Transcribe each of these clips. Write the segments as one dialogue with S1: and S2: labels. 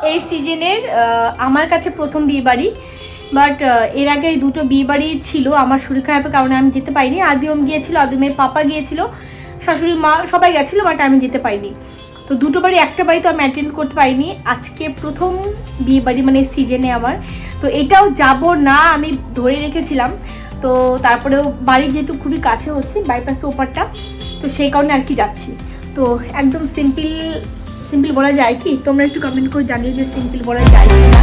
S1: এই সিজনের আমার কাছে প্রথম বিয়ে বাড়ি, বাট এর আগে দুটো বিয়ে বাড়ি ছিল। আমার শরীর খারাপের কারণে আমি যেতে পারিনি। আদিম গিয়েছিল, আদিমের পাপা গিয়েছিল, শাশুড়ি মা সবাই গেছিলো, বাট আমি যেতে পারিনি। তো দুটো বাড়ি, একটা বাড়ি তো আমি অ্যাটেন্ড করতে পারিনি। আজকে প্রথম বিয়ে বাড়ি মানে সিজনে আমার। তো এটাও যাব না আমি ধরে রেখেছিলাম। তো তারপরেও বাড়ি যেহেতু খুবই কাছে হচ্ছে, বাইপাসে ওপারটা, তো সেই কারণে আর কি যাচ্ছি। তো একদম সিম্পল বলা যায় কি? তোমরা একটু কমেন্ট করে জানিও যে সিম্পল বলা যায় কি না।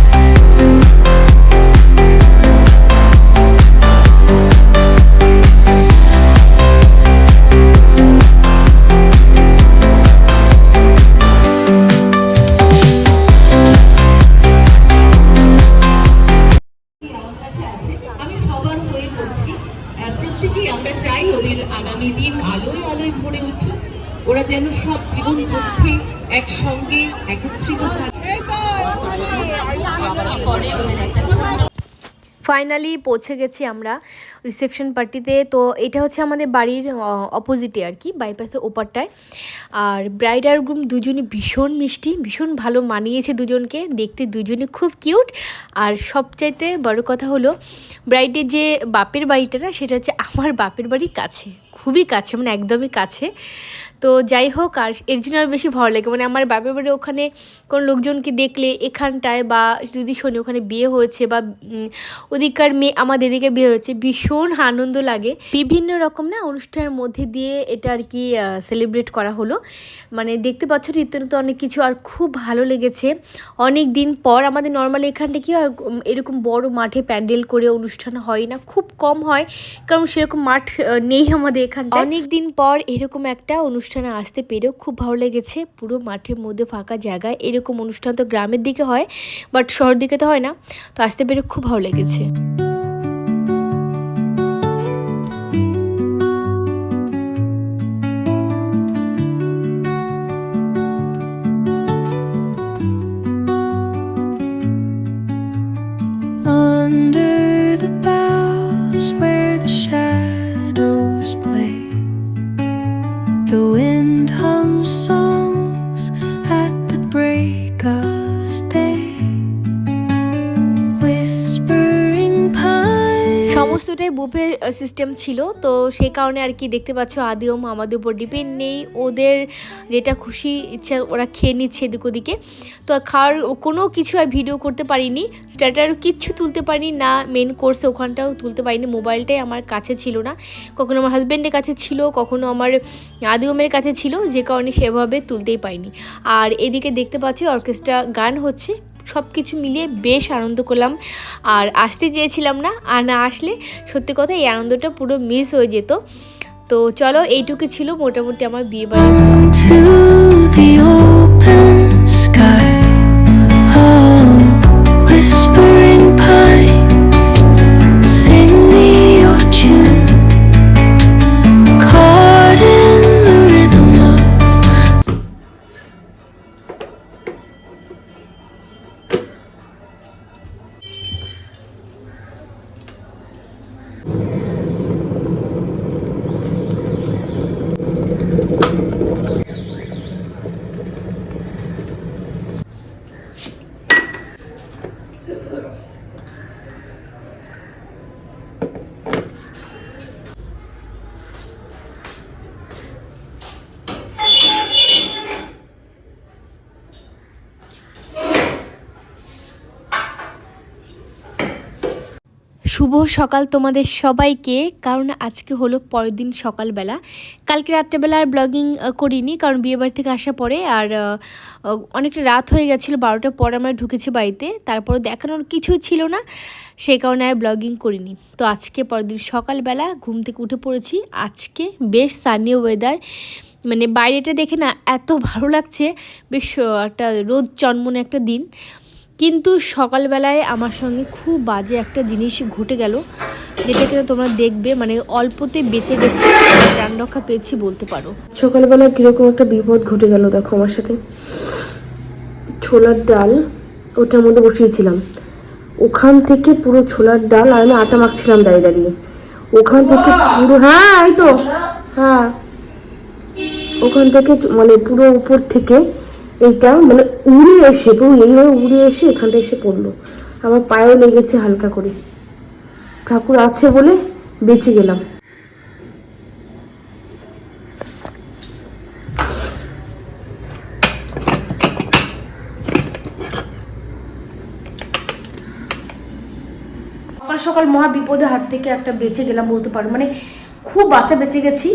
S2: প্রত্যেকেই আমরা চাই ওদের আগামী দিন আলোয় আলোয় ভরে উঠুক, ওরা যেন সব জীবন যুদ্ধে একসঙ্গে একত্রিত পরে ওদের একটা
S1: ফাইনালি পৌঁছে গেছি আমরা রিসেপশন পার্টিতে। তো এটা হচ্ছে আমাদের বাড়ির অপোজিটে আর কি, বাইপাসের ওপারটায়। আর ব্রাইড আর গ্রুম দুজনই ভীষণ মিষ্টি, ভীষণ ভালো মানিয়েছে দুজনকে, দেখতে দুজনে খুব কিউট। আর সবচাইতে বড় কথা হলো ব্রাইডের যে বাপের বাড়িটা না, সেটা হচ্ছে আমার বাপের বাড়ির কাছে, খুবই কাছে, মানে একদমই কাছে। তো যাই হোক, আর এর জন্য আরও বেশি ভালো লাগে, মানে আমার বাপের বাড়ি ওখানে কোনো লোকজনকে দেখলে এখানটায়, বা যদি শুনি ওখানে বিয়ে হয়েছে বা ওদিককার মেয়ে আমার দিদিকে বিয়ে হয়েছে, ভীষণ আনন্দ লাগে। বিভিন্ন রকম না অনুষ্ঠানের মধ্যে দিয়ে এটা আর কি সেলিব্রেট করা হলো। মানে দেখতে পাচ্ছ নিত্য অনেক কিছু, আর খুব ভালো লেগেছে। অনেক দিন পর আমাদের নর্মালি এখানটা কি হয়, এরকম বড় মাঠে প্যান্ডেল করে অনুষ্ঠান হয় না, খুব কম হয়, কারণ সেরকম মাঠ নেই আমাদের এখানটা। অনেক দিন পর এরকম একটা অনুষ্ঠানে আসতে পেরেও খুব ভালো লেগেছে। পুরো মাঠের মধ্যে ফাঁকা জায়গায় এরকম অনুষ্ঠান তো গ্রামের দিকে হয়, বাট শহর দিকে তো হয় না। তো আসতে পেরে খুব ভালো লেগেছে। সমস্তটাই বুফে সিস্টেম ছিল, তো সেই কারণে আর কি দেখতে পাচ্ছ আদিম আমাদের উপর ডিপেন্ড নেই, ওদের যেটা খুশি ইচ্ছা ওরা খেয়ে নিচ্ছে এদিক ওদিকে। তো খাওয়ার কোনো কিছু আর ভিডিও করতে পারিনি, স্টার্টারও কিচ্ছু তুলতে পারিনি না, মেন কোর্সে ওখানটাও তুলতে পারিনি। মোবাইলটাই আমার কাছে ছিল না, কখনো আমার হাজব্যান্ডের কাছে ছিল, কখনো আমার আদিমের কাছে ছিল, যে কারণে সেভাবে তুলতেই পারিনি। আর এদিকে দেখতে পাচ্ছি অর্কেস্ট্রা গান হচ্ছে, সব কিছু মিলিয়ে বেশ আনন্দ করলাম। আর আসতে চেয়েছিলাম না, আর না আসলে সত্যি কথা এই আনন্দটা পুরো মিস হয়ে যেত। তো চলো, এইটুকু ছিল মোটামুটি আমার বিয়ে বাড়ি। শুভ সকাল তোমাদের সবাইকে, কারণ আজকে হলো পরের দিন সকালবেলা। কালকে রাত্রেবেলা আর ব্লগিং করিনি, কারণ বিয়েবাড়ি থেকে আসার পরে আর অনেকটা রাত হয়ে গেছিলো, 12টার পরে আমরা ঢুকেছি বাড়িতে, তারপরে দেখানোর কিছু ছিল না, সেই কারণে আর ব্লগিং করিনি। তো আজকে পরের দিন সকালবেলা ঘুম থেকে উঠে পড়েছি। আজকে বেশ সানি ওয়েদার, মানে বাইরেটা দেখে না এত ভালো লাগছে, বেশ একটা রোদ চনমনে একটা দিন। কিন্তু সকালবেলায় আমার সঙ্গে খুব বাজে একটা জিনিস ঘটে গেল, যেটা কিনা তোমরা দেখবে, মানে অল্পতে বেঁচে গেছি, প্রাণ রক্ষা পেয়েছি বলতে পারো। সকালবেলা কিরকম একটা বিপদ ঘটে গেল দেখো আমার সাথে। ছোলার ডাল ওটার মধ্যে বসিয়েছিলাম, ওখান থেকে পুরো ছোলার ডাল, আর আমি আটা মাখছিলাম দাঁড়িয়ে দাঁড়িয়ে, ওখান থেকে পুরো, হ্যাঁ এই তো, হ্যাঁ ওখান থেকে মানে পুরো উপর থেকে এইটা মানে উড়ে এসে পুরো এইভাবে উড়ে এসে এখানটা এসে পড়লো, আমার পায়েও লেগেছে হালকা করে। ঠাকুর আছে বলে বেঁচে গেলাম। সকাল সকাল মহা বিপদের হাত থেকে একটা বেঁচে গেলাম বলতে পারো, মানে খুব বাচ্চা বেঁচে গেছি।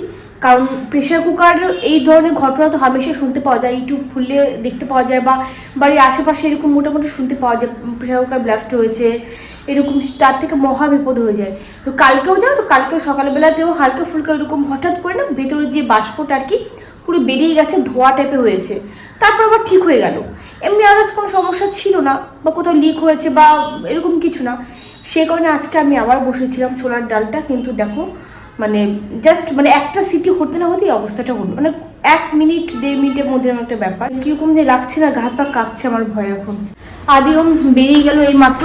S1: কারণ প্রেশার কুকার এই ধরনের ঘটনা তো হামেশা শুনতে পাওয়া যায়, ইউটিউব খুললে দেখতে পাওয়া যায়, বা বাড়ির আশেপাশে এরকম মোটামুটি শুনতে পাওয়া যায় প্রেশার কুকার ব্লাস্ট হয়েছে এরকম, তার থেকে মহা বিপদ হয়ে যায়। তো কালকেও জানো তো, কালকেও সকালবেলাতেও হালকা ফুলকা এরকম হঠাৎ করে না ভেতরে যে বাষ্পটা আর কি পুরো বেরিয়ে গেছে, ধোয়া টাইপের হয়েছে, তারপর আবার ঠিক হয়ে গেল। এমনি আদার্স কোনো সমস্যা ছিল না, বা কোথাও লিক হয়েছে বা এরকম কিছু না। সে কারণে আজকে আমি আবার বসেছিলাম ছোলার ডালটা, কিন্তু দেখো মানে জাস্ট মানে একটা সিটি হতে না হতেই অবস্থাটা হলো, মানে 1 মিনিট 1.5 মিনিটের মধ্যে একটা ব্যাপার। কিরকম যে লাগছে না, গা পা কাঁপছে আমার ভয় এখন। আদিও বেরিয়ে গেল এই মাত্র,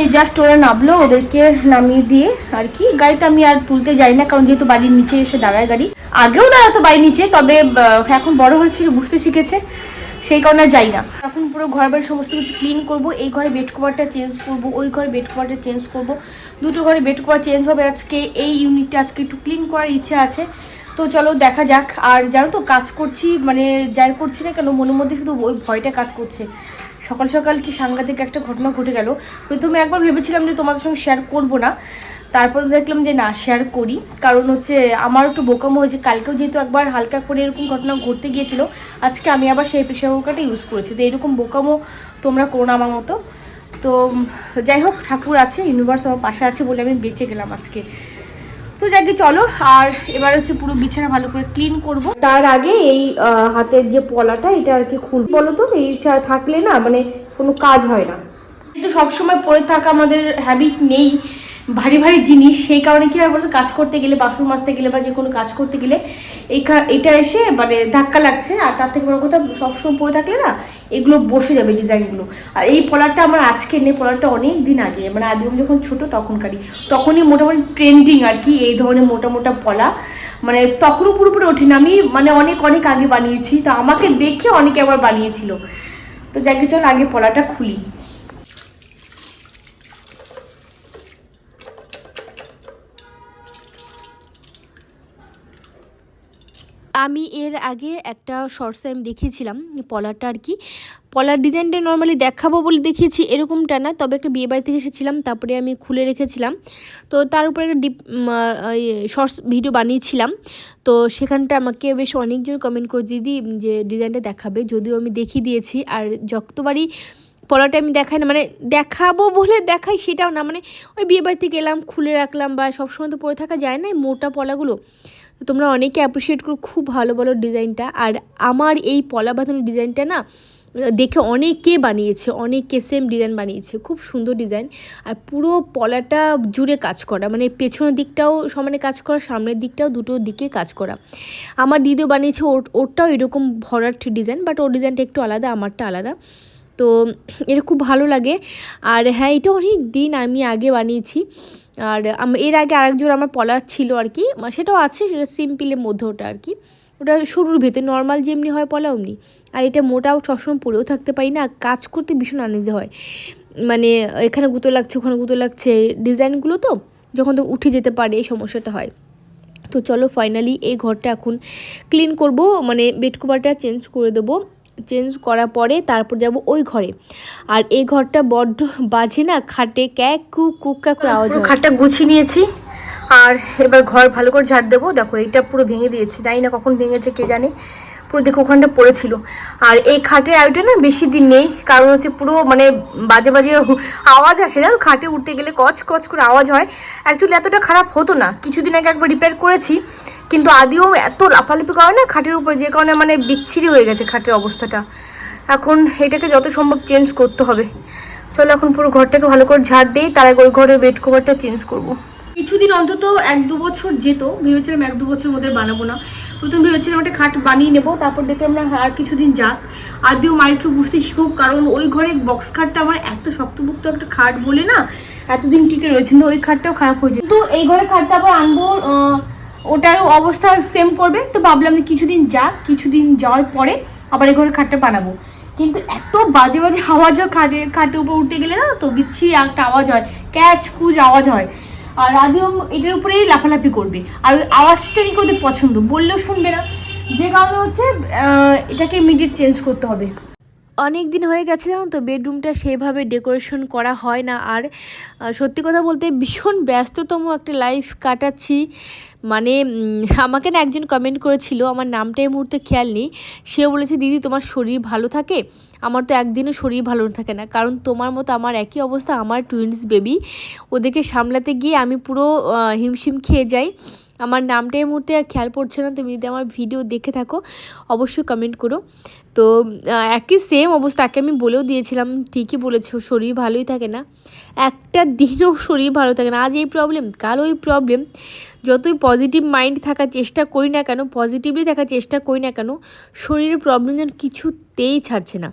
S1: এই জাস্ট ওরা নামলো, ওদেরকে নামিয়ে দিয়ে আর কি গাড়িতে আমি আর তুলতে যাই না, কারণ যেহেতু বাড়ির নিচে এসে দাঁড়ায় গাড়ি, আগেও দাঁড়াতো বাড়ির নিচে, তবে এখন বড় হয়েছিল বুঝতে শিখেছে, সেই কারণে যাই না। এখন পুরো ঘর বাড়ির সমস্ত কিছু ক্লিন করব, এই ঘরে বেড কভারটা চেঞ্জ করব, ওই ঘরে বেড কভারটা চেঞ্জ করব, দুটো ঘরে বেড কভার চেঞ্জ হবে আজকে। এই ইউনিটটা আজকে একটু ক্লিন করার ইচ্ছা আছে, তো চলো দেখা যাক। আর জানো তো কাজ করছি, মানে যাই করছি না কেন মনের মধ্যে শুধু ওই ভয়টা কাজ করছে। সকাল সকাল কি সাংঘাতিক একটা ঘটনা ঘটে গেল। প্রথমে একবার ভেবেছিলাম যে তোমাদের সঙ্গে শেয়ার করব না, তারপর দেখলাম যে না, শেয়ার করি। কারণ হচ্ছে আমার একটু বোকামো হয়েছে, কালকেও যেহেতু একবার হালকা করে এরকম ঘটনা ঘটতে গিয়েছিল, আজকে আমি আবার সেই প্রেশার কুকারটা ইউজ করেছি। তো এরকম বোকামো তোমরা করো না আমার মতো। তো যাই হোক, ঠাকুর আছে, ইউনিভার্স আমার পাশে আছে বলে আমি বেঁচে গেলাম আজকে। তো যাকে চলো, আর এবার হচ্ছে পুরো বিছানা ভালো করে ক্লিন করব। তার আগে এই হাতের যে পলাটা, এটা আর কি খুলবো। বলো তো, এইটা থাকলে না মানে কোনো কাজ হয় না, কিন্তু সবসময় পরে থাকা আমাদের হ্যাবিট নেই, ভারী ভারী জিনিস। সেই কারণে কি হয় বলতো, কাজ করতে গেলে, বাসন মাজতে গেলে বা যে কোনো কাজ করতে গেলে এটা এসে মানে ধাক্কা লাগছে। আর তার থেকে বড় কথা, সবসময় পরে থাকলে না এগুলো বসে যাবে ডিজাইনগুলো। আর এই পলারটা আমার আজকে নেই, পলারটা অনেক দিন আগে, মানে আদিম যখন ছোট তখনই মোটামুটি ট্রেন্ডিং আর কি এই ধরনের মোটা মোটা পলা, মানে তখনও পুরোপুরি ওঠেনি। আমি মানে অনেক অনেক আগে বানিয়েছি, তো আমাকে দেখে অনেকে আবার বানিয়েছিল। তো যাকে চল আগে পলাটা খুলি। আমি এর আগে একটা শর্টসে আমি দেখিয়েছিলাম পলারটা আর কি, পলার ডিজাইনটা নর্মালি দেখাবো বলে দেখিয়েছি এরকমটা না, তবে একটা বিয়ে বাড়ি থেকে এসেছিলাম, তারপরে আমি খুলে রেখেছিলাম। তো তার উপরে একটা শর্টস ভিডিও বানিয়েছিলাম। তো সেখানটা আমাকে বেশ অনেকজন কমেন্ট করে দিদি যে ডিজাইনটা দেখাবে, যদিও আমি দেখিয়ে দিয়েছি। আর যতবারই পলাটা আমি দেখাই না, মানে দেখাবো বলে দেখাই সেটাও না, মানে ওই বিয়ে বাড়িতে গেলাম খুলে রাখলাম, বা সবসময় তো পরে থাকা যায় না মোটা পলাগুলো। তো তোমরা অনেকে অ্যাপ্রিসিয়েট করো, খুব ভালো বলো ডিজাইনটা। আর আমার এই পলা বাঁধানোর ডিজাইনটা না দেখে অনেকে বানিয়েছে, অনেকে সেম ডিজাইন বানিয়েছে, খুব সুন্দর ডিজাইন। আর পুরো পলাটা জুড়ে কাজ করা, মানে পেছনের দিকটাও সমানে কাজ করা, সামনের দিকটাও, দুটো দিকে কাজ করা। আমার দিদিও বানিয়েছে, ওরটাও এরকম ভরাট ডিজাইন, বাট ওর ডিজাইনটা একটু আলাদা, আমারটা আলাদা। তো এটা খুব ভালো লাগে। আর হ্যাঁ, এটা অনেক দিন আমি আগে বানিয়েছি। আর এর আগে আরেকজন আমার পলার ছিল আর কি, সেটাও আছে, সেটা সিম্পলের মধ্যে ওটা আর কি, ওটা সরুর ভেতরে নর্মাল যেমনি হয় পলা অমনি। আর এটা মোটাও সবসময় পরেও থাকতে পারি না, কাজ করতে ভীষণ আনইজি হয়, মানে এখানে গুঁতো লাগছে ওখানে গুঁতো লাগছে, ডিজাইনগুলো তো যখন তো উঠে যেতে পারে এই সমস্যাটা হয়। তো চলো ফাইনালি এই ঘরটা এখন ক্লিন করব, মানে বেড কভারটা চেঞ্জ করে দেবো। চেঞ্জ করার পরে তারপর যাব ওই ঘরে। আর এই ঘরটা বড্ড বাজে না, খাটে ক্যাক কুকা করে আওয়াজ, খাটটা গুছিয়ে নিয়েছি। আর এবার ঘর ভালো করে ঝাড় দেবো। দেখো এইটা পুরো ভেঙে দিয়েছি, জানি না কখন ভেঙেছে কে জানে, পুরো দেখো ওখানটা পড়েছিল। আর এই খাটের আয়ুটা না বেশি দিন নেই, কারণ হচ্ছে পুরো মানে বাজে বাজে আওয়াজ আসে, জানো খাটে উঠতে গেলে কচ কচ করে আওয়াজ হয়। অ্যাকচুয়ালি এতটা খারাপ হতো না, কিছুদিন আগে একবার রিপেয়ার করেছি, কিন্তু আদিও এত লাফালাফি করে না খাটের উপর, যে কারণে মানে বিচ্ছিরি হয়ে গেছে খাটের অবস্থাটা। এখন এটাকে যত সম্ভব চেঞ্জ করতে হবে। চলো এখন পুরো ঘরটাকে ভালো করে ঝাড় দিই, তার আগে ওই ঘরে বেড কভারটা চেঞ্জ করব। কিছুদিন অন্তত 1-2 বছর যেত, ভেবেছিলাম 1-2 বছরের মধ্যে বানাবো না। প্রথম ভেবেছিলাম একটা খাট বানিয়ে নেবো, তারপর দেখলাম না আর কিছুদিন যাক, আদিও মা একটু বুঝতে শিখুক, কারণ ওই ঘরে বক্স খাটটা আমার এত শক্তপোক্ত একটা খাট বলে না এতদিন টিকে রয়েছে, না ওই খাটটাও খারাপ হয়ে যায়। কিন্তু এই ঘরে খাটটা আবার আনবো, ওটারও অবস্থা সেম করবে। তো ভাবলাম কিছুদিন যাক, কিছুদিন যাওয়ার পরে আবার এই ঘরে খাটটা বানাবো। কিন্তু এত বাজে বাজে আওয়াজ হয় খাটের উপর উঠতে গেলে না, তো বিচ্ছিরি একটা আওয়াজ হয়, ক্যাচ কুচ আওয়াজ হয়। আর আদিম এটার উপরেই লাফালাফি করবে, আর ওই আওয়াজটা নাকি ওদের পছন্দ, বললেও শুনবে না, যে কারণে হচ্ছে এটাকে ইমিডিয়েট চেঞ্জ করতে হবে। অনেক দিন হয়ে গেছে জানো তো বেডরুমটা সেভাবে ডেকোরেশন করা হয় না। আর সত্যি কথা বলতে ভীষণ ব্যস্ততম একটা লাইফ কাটাচ্ছি। মানে আমাকে না একজন কমেন্ট করেছিল, আমার নামটা এই মুহূর্তে খেয়াল নেই, সেও বলেছে দিদি তোমার শরীর ভালো থাকে? আমার তো একদিনও শরীর ভালো থাকে না, কারণ তোমার মতো আমার একই অবস্থা, আমার টুইন্স বেবি, ওদেরকে সামলাতে গিয়ে আমি পুরো হিমশিম খেয়ে যাই। আমার নামটা এই মুহূর্তে খেয়াল পড়ছে না, তুমি যদি আমার ভিডিও দেখে থাকো অবশ্যই কমেন্ট করো। তো একই সেম অবস্থা, তাকে আমি বলেও দিয়েছিলাম, ঠিকই বলেছো, শরীর ভালোই থাকে না, একটা দিনও শরীর ভালো থাকে না, আজ এই প্রবলেম কাল ওই প্রবলেম। যতই পজিটিভ মাইন্ড থাকার চেষ্টা করি না কেন, পজিটিভলি থাকার চেষ্টা করি না কেন, শরীরের প্রবলেম যেন কিছুতেই ছাড়ছে না।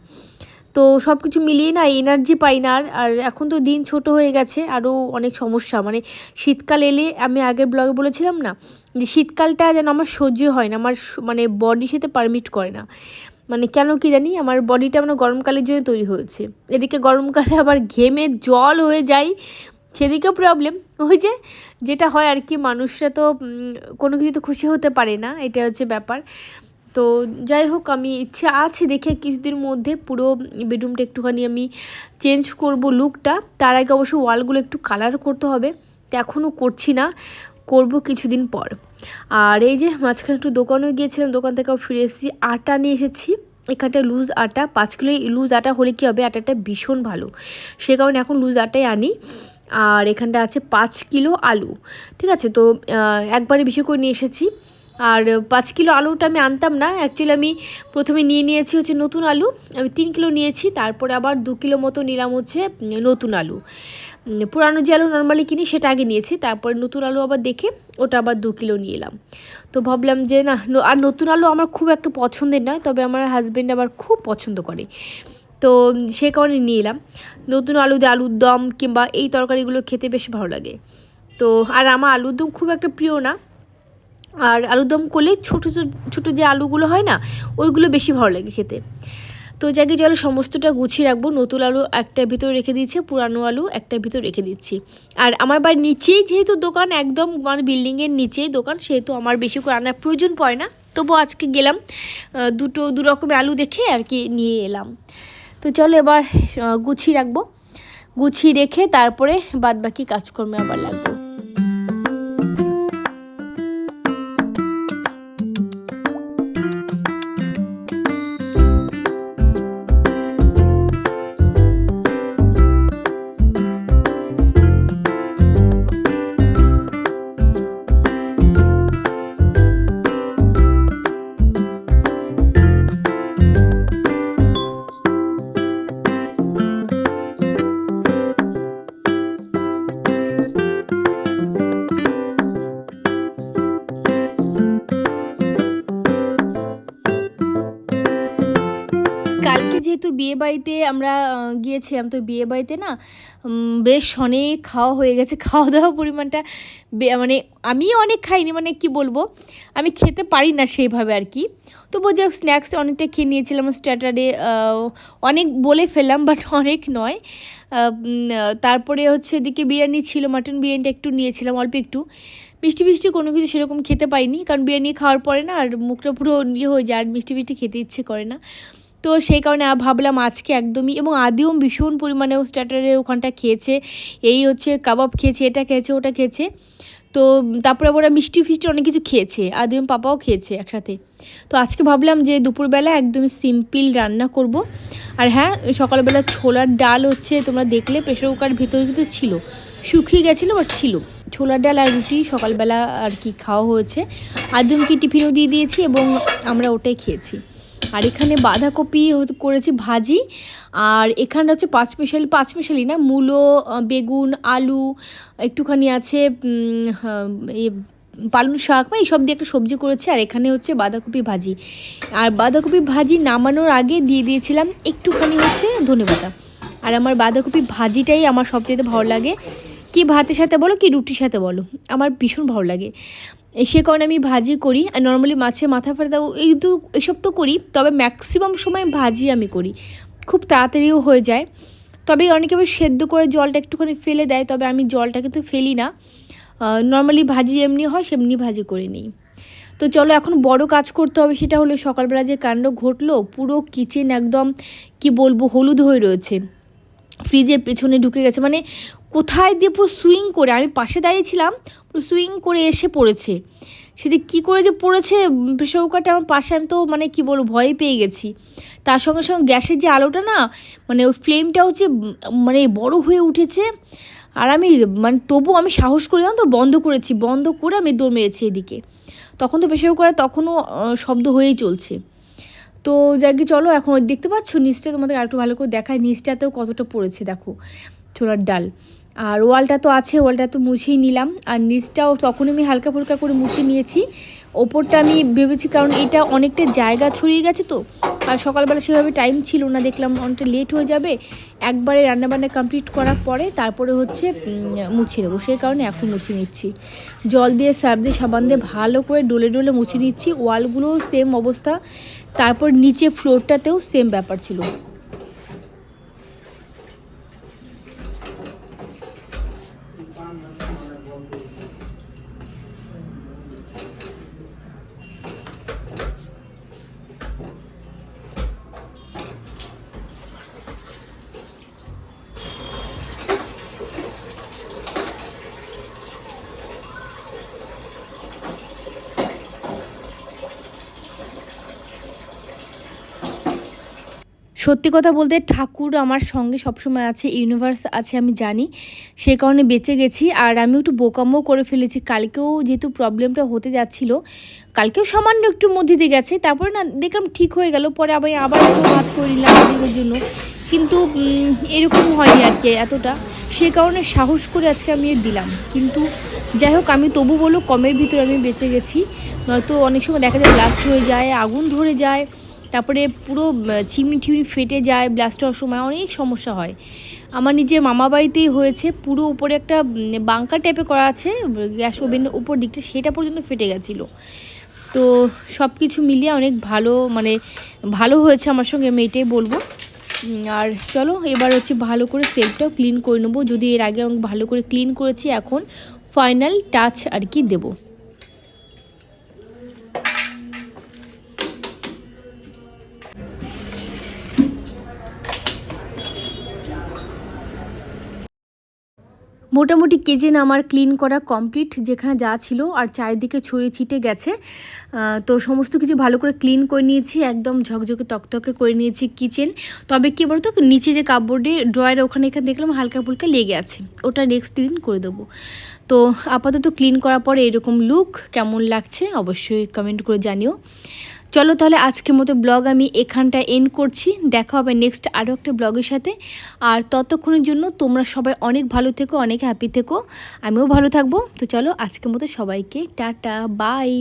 S1: তো সব কিছু মিলিয়ে না এনার্জি পাই না। আর এখন তো দিন ছোট হয়ে গেছে, আরও অনেক সমস্যা। মানে শীতকাল এলে, আমি আগের ব্লগে বলেছিলাম না যে শীতকালটা যেন আমার সহ্য হয় না, আমার মানে বডি সাথে পারমিট করে না। মানে কেন কি জানি, আমার বডিটা মানে গরমকালের জন্য তৈরি হয়েছে, এদিকে গরমকালে আবার ঘেমে জল হয়ে যায়, সেদিকেও প্রবলেম। ওই যে যেটা হয় আর কি, মানুষরা তো কোনো কিছু তো খুশি হতে পারে না, এটা হচ্ছে ব্যাপার। তো যাই হোক, আমি ইচ্ছে আছে দেখে কিছুদিন মধ্যে পুরো বেডরুমটা একটুখানি আমি চেঞ্জ করব লুকটা। তার আগে অবশ্য ওয়ালগুলো একটু কালার করতে হবে, তো এখনও করছি না, করব কিছুদিন পর। আর এই যে মাঝখানে একটু দোকানেও গিয়েছিলাম, দোকান থেকেও ফিরে এসেছি, আটা নিয়ে এসেছি। এখানটা লুজ আটা, 5 কিলো লুজ আটা হলে কী হবে, আটাটা ভীষণ ভালো, সে কারণে এখন লুজ আটাই আনি। আর এখানটা আছে 5 কিলো আলু, ঠিক আছে, তো একবারে বেশি করে নিয়ে এসেছি। আর 5 কিলো আলুটা আমি আনতাম না, অ্যাকচুয়ালি আমি প্রথমে নিয়েছি হচ্ছে নতুন আলু, আমি 3 কিলো নিয়েছি, তারপরে আবার 2 কিলো মতো নিলাম হচ্ছে নতুন আলু। পুরানো যে আলু নর্মালি কিনি সেটা আগে নিয়েছি, তারপরে নতুন আলু আবার দেখে ওটা আবার 2 কিলো নিয়ে এলাম। তো ভাবলাম যে না, আর নতুন আলু আমার খুব একটা পছন্দের নয়, তবে আমার হাজব্যান্ড আবার খুব পছন্দ করে, তো সে কারণে নিয়ে এলাম। নতুন আলু দিয়ে আলুর দম কিংবা এই তরকারিগুলো খেতে বেশ ভালো লাগে। তো আর আমার আলুর দম খুব একটা প্রিয় না, আর আলুর দম করলে ছোটো ছোটো যে আলুগুলো হয় না, ওইগুলো বেশি ভালো লাগে খেতে। তো জায়গায় জলে সমস্তটা গুছিয়ে রাখবো, নতুন আলু একটা ভিতরে রেখে দিয়েছি, পুরানো আলু একটা ভিতরে রেখে দিচ্ছি। আর আমার বাড়ির নিচেই যেহেতু দোকান, একদম মানে বিল্ডিংয়ের নিচেই দোকান, সেহেতু আমার বেশি করে আনার প্রয়োজন পড়ে না। তবু আজকে গেলাম দু রকমের আলু দেখে আর কি নিয়ে এলাম। তো চলো এবার গুছিয়ে রাখবো, গুছিয়ে রেখে তারপরে বাদবাকি কাজকর্মে আবার লাগবো। কালকে যেহেতু বিয়েবাড়িতে আমরা গিয়েছিলাম, তো বিয়েবাড়িতে না বেশ অনেক খাওয়া হয়ে গেছে, খাওয়া দাওয়া পরিমাণটা মানে আমি অনেক খাইনি, মানে কি বলবো, আমি খেতে পারি না সেইভাবে আর কি। তবু যে স্ন্যাক্স অনেকটা খেয়ে নিয়েছিলাম, স্টার্টারে অনেক বলে ফেললাম, বাট অনেক নয়। তারপরে হচ্ছে এদিকে বিরিয়ানি ছিল, মাটন বিরিয়ানিটা একটু নিয়েছিলাম, অল্প একটু। মিষ্টি কোনো কিছু সেরকম খেতে পারিনি, কারণ বিরিয়ানি খাওয়ার পরে না আর মুখটা পুরো হয়ে যায়, আর মিষ্টি খেতে ইচ্ছে করে না। তো সেই কারণে ভাবলাম আজকে একদমই, এবং আদিও ভীষণ পরিমাণে স্টার্টারে ওখানটা খেয়েছে, এই হচ্ছে কাবাব খেয়েছে, এটা খেয়েছে, ওটা খেয়েছে। তো তারপরে আবার মিষ্টি অনেক কিছু খেয়েছে, আদিম পাপাও খেয়েছে একসাথে। তো আজকে ভাবলাম যে দুপুরবেলা একদমই সিম্পল রান্না করব। আর হ্যাঁ, সকালবেলা ছোলার ডাল হচ্ছে তোমরা দেখলে প্রেশার কুকার ভিতরে কিন্তু ছিল, শুকিয়ে গেছিলো বাট ছিল, ছোলার ডাল আর রুটি সকালবেলা আর কি খাওয়া হয়েছে। আদিমকে টিফিনও দিয়ে দিয়েছি এবং আমরা ওটাই খেয়েছি। আর এখানে বাঁধাকপি করেছি ভাজি, আর এখানটা হচ্ছে পাঁচমিশালি না, মূলো, বেগুন, আলু, একটুখানি আছে পালং শাক, বা এইসব দিয়ে একটা সবজি করেছি। আর এখানে হচ্ছে বাঁধাকপি ভাজি, আর বাঁধাকপি ভাজি নামানোর আগে দিয়ে দিয়েছিলাম একটুখানি হচ্ছে ধনেপাতা। আর আমার বাঁধাকপি ভাজিটাই আমার সবচেয়ে ভালো লাগে, কি ভাতের সাথে বলো কি রুটির সাথে বলো, আমার ভীষণ ভালো লাগে। সে কারণে আমি ভাজি করি। আর নর্মালি মাছে মাথা ফেলে দাও এইসব তো করি, তবে ম্যাক্সিমাম সময় ভাজি আমি করি, খুব তাড়াতাড়িও হয়ে যায়। তবে অনেকে আবার সেদ্ধ করে জলটা একটুখানি ফেলে দেয়, তবে আমি জলটা কিন্তু ফেলি না, নর্মালি ভাজি এমনি হয় সেমনি ভাজি করে নিই। তো চলো এখন বড় কাজ করতে হবে, সেটা হলো সকালবেলা যে কাণ্ড ঘটলো, পুরো কিচেন একদম কি বলবো হলুদ হয়ে রয়েছে, ফ্রিজের পেছনে ঢুকে গেছে, মানে কোথায় দিয়ে পুরো সুইং করে, আমি পাশে দাঁড়িয়েছিলাম, পুরো সুইং করে এসে পড়েছে। সেদিকে কী করে যে পড়েছে প্রেশার কুকারটা আমার পাশে, আমি তো মানে কি বলবো ভয় পেয়ে গেছি। তার সঙ্গে সঙ্গে গ্যাসের যে আলোটা না, মানে ওই ফ্লেমটা হচ্ছে মানে বড় হয়ে উঠেছে। আর আমি মানে তবু আমি সাহস করে তো বন্ধ করেছি, বন্ধ করে আমি দৌড় মেরেছি এদিকে। তখন তো প্রেশার কুকারে তখনও শব্দ হয়েই চলছে। তো যাকে চলো এখন দেখতে পাচ্ছ নিচটা তোমাদের আরেকটু ভালো করে দেখায়, নিচটাতেও কতটা পড়েছে দেখো ছোলার ডাল। আর ওয়ালটা তো আছে, ওয়ালটা তো মুছেই নিলাম, আর নিচটাও তখন আমি হালকা ফুলকা করে মুছে নিয়েছি। ওপরটা আমি ভেবেছি, কারণ এটা অনেকটা জায়গা ছড়িয়ে গেছে তো, আর সকালবেলা সেভাবে টাইম ছিল না, দেখলাম অনেকটা লেট হয়ে যাবে, একবারে রান্নাবান্না কমপ্লিট করার পরে তারপরে হচ্ছে মুছে নেবো, সেই কারণে এখন মুছে নিচ্ছি। জল দিয়ে সার্ফ দিয়ে সাবান দিয়ে ভালো করে ডলে ডলে মুছে নিচ্ছি। ওয়ালগুলোও সেম অবস্থা, তারপর নিচে ফ্লোরটাতেও সেম ব্যাপার ছিল। সত্যি কথা বলতে ঠাকুর আমার সঙ্গে সবসময় আছে, ইউনিভার্স আছে আমি জানি, সে কারণে বেঁচে গেছি। আর আমি একটু বোকামও করে ফেলেছি, কালকেও যেহেতু প্রবলেমটা হতে যাচ্ছিলো, কালকেও সামান্য একটু মধ্যে দিয়ে গেছে, তারপরে না দেখলাম ঠিক হয়ে গেল, পরে আবার একটু ভাত করে নিলাম দিনের জন্য, কিন্তু এরকম হয়নি আর কি এতটা, সে কারণে সাহস করে আজকে আমি দিলাম। কিন্তু যাই হোক, আমি তবু বলো কমের ভিতরে আমি বেঁচে গেছি, নয়তো অনেক সময় দেখা যায় ব্লাস্ট হয়ে যায়, আগুন ধরে যায়, তারপরে পুরো চিমনি টিমনি ফেটে যায়, ব্লাস্ট হওয়ার সময় অনেক সমস্যা হয়। আমার নিজের মামা বাড়িতেই হয়েছে, পুরো উপরে একটা বাংকার টাইপে করা আছে গ্যাস ওভেনের উপর দিকটা, সেটা পর্যন্ত ফেটে গেছিলো। তো সব কিছু মিলিয়ে অনেক ভালো, মানে ভালো হয়েছে আমার সঙ্গে, আমি এটাই বলবো। আর চলো এবার হচ্ছে ভালো করে সেলফটাও ক্লিন করে নেবো, যদি এর আগে আমি ভালো করে ক্লিন করেছি, এখন ফাইনাল টাচ আর কি দেবো। মোটামুটি কিচেন আমার ক্লিন করা কমপ্লিট, যেখানে যা ছিল, আর চারিদিকে ছড়িয়ে ছিটে গেছে, তো সমস্ত কিছু ভালো করে ক্লিন করে নিয়েছি, একদম ঝকঝকে তকতকে করে নিয়েছি কিচেন। তবে কী বলতো, নিচে যে কাপবোর্ডে ড্রয়ারে ওখানে এখানে দেখলাম হালকা ফুলকা লেগে আছে, ওটা নেক্সট দিন করে দেবো। তো আপাতত ক্লিন করার পরে এরকম লুক, কেমন লাগছে অবশ্যই কমেন্ট করে জানিও। চলো তাহলে আজকের মতো ব্লগ আমি এখানটায় এন্ড করছি, দেখা হবে নেক্সট আরও একটা ব্লগের সাথে। আর ততক্ষণের জন্য তোমরা সবাই অনেক ভালো থেকো, অনেক হ্যাপি থেকো, আমিও ভালো থাকবো। তো চলো আজকের মতো সবাইকে টাটা, বাই।